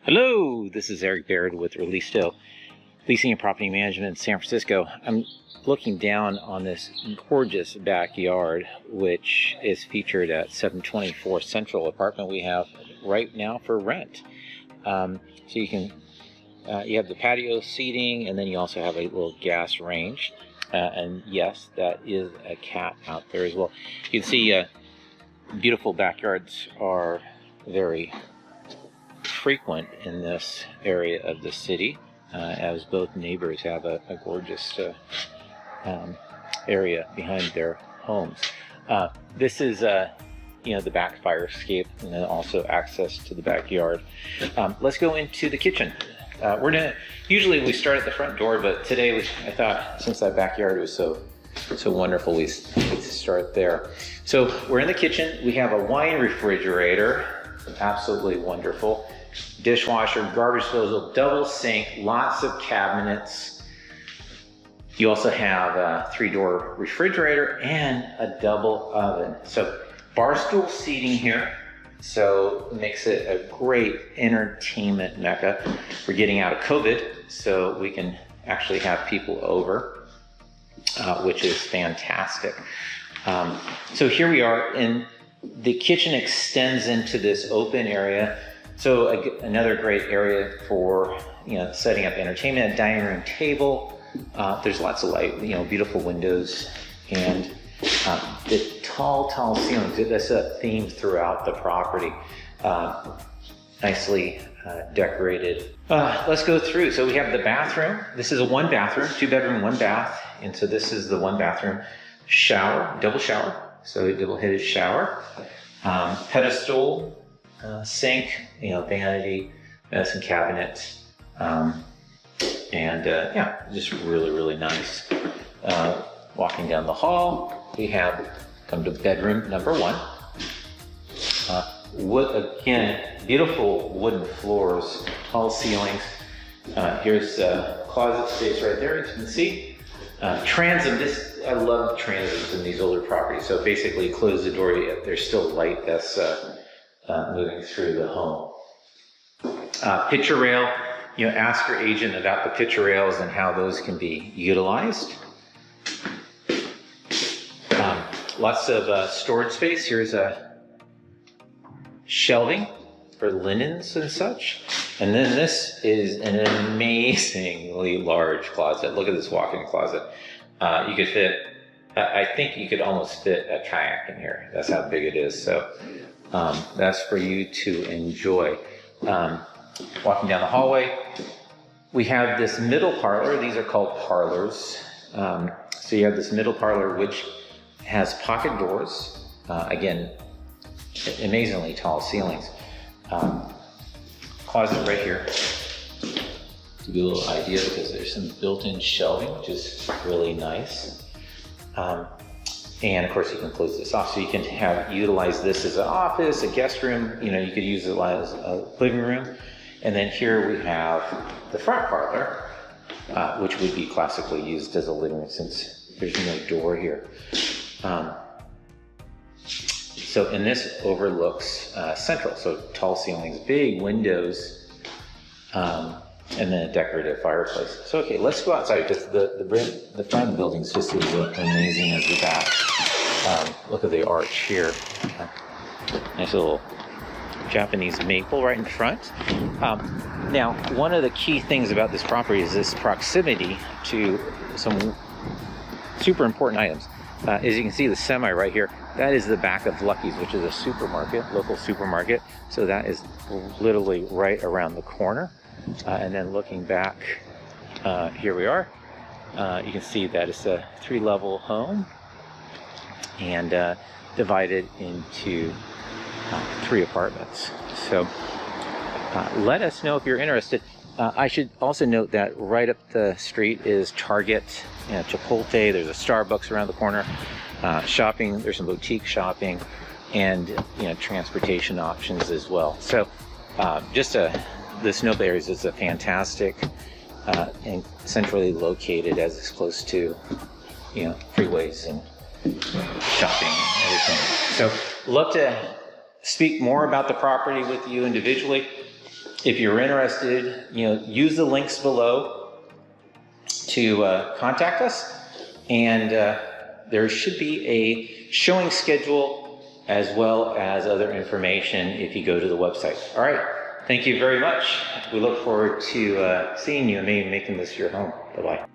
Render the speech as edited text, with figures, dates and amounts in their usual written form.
Hello, this is Eric Baird with ReLISTO, Leasing and Property Management in San Francisco. I'm looking down on this gorgeous backyard, which is featured at 724 Central apartment we have right now for rent. So you can, you have the patio seating, and then you also have a little gas range. And yes, that is a cat out there as well. You can see beautiful backyards are very frequent in this area of the city, as both neighbors have a gorgeous area behind their homes. This is the back fire escape, and then also access to the backyard. Let's go into the kitchen. Usually we start at the front door, but today I thought, since that backyard was so wonderful, we start there. So we're in the kitchen. We have a wine refrigerator, absolutely wonderful. Dishwasher, garbage disposal, double sink, lots of cabinets. You also have a 3-door refrigerator and a double oven. So bar stool seating here, so it makes it a great entertainment mecca. We're getting out of COVID, so we can actually have people over, which is fantastic. So here we are, and the kitchen extends into this open area. So another great area for setting up entertainment, dining room table. There's lots of light, beautiful windows, and the tall ceilings. That's a theme throughout the property. Nicely decorated. Let's go through. So we have the bathroom. This is a 1 bathroom, 2 bedroom, 1 bath, and so this is the 1 bathroom. Shower, double shower, so a double-headed shower. Pedestal. Sink, vanity, medicine cabinet, just really nice. Walking down the hall, we come to bedroom number 1. Wood, again, beautiful wooden floors, tall ceilings. Here's closet space right there, as you can see. Transom, I love transoms in these older properties. So basically, close the door, there's still light that's moving through the home. Picture rail, ask your agent about the picture rails and how those can be utilized. Lots of storage space. Here's a shelving for linens and such. And then this is an amazingly large closet. Look at this walk-in closet. You could fit, I think you could almost fit a kayak in here. That's how big it is. So that's for you to enjoy. Walking down the hallway, we have this middle parlor. These are called parlors. So you have this middle parlor, which has pocket doors. Again, amazingly tall ceilings. Closet right here. To give you a little idea, because there's some built-in shelving, which is really nice. And of course, you can close this off, so you can utilize this as an office, a guest room. You could use it as a living room. And then here we have the front parlor, which would be classically used as a living room since there's no door here. And this overlooks Central, so tall ceilings, big windows, and then a decorative fireplace. So okay, let's go outside, because the front of the building is just as amazing as the back. Look at the arch here. Nice little Japanese maple right in front. Now, one of the key things about this property is this proximity to some super important items. As you can see, the semi right here, that is the back of Lucky's, which is a supermarket, local supermarket. So that is literally right around the corner. And then looking back, here we are. You can see that it's a 3-level home and divided into 3 apartments. So let us know if you're interested. I should also note that right up the street is Target, Chipotle. There's a Starbucks around the corner. Shopping, there's some boutique shopping, and transportation options as well. So the Snow Berries is a fantastic and centrally located, as it's close to freeways and shopping and everything. So love to speak more about the property with you individually. if you're interested, use the links below to contact us, and there should be a showing schedule as well as other information if you go to the website. All right, thank you very much. We look forward to seeing you and maybe making this your home. Bye-bye.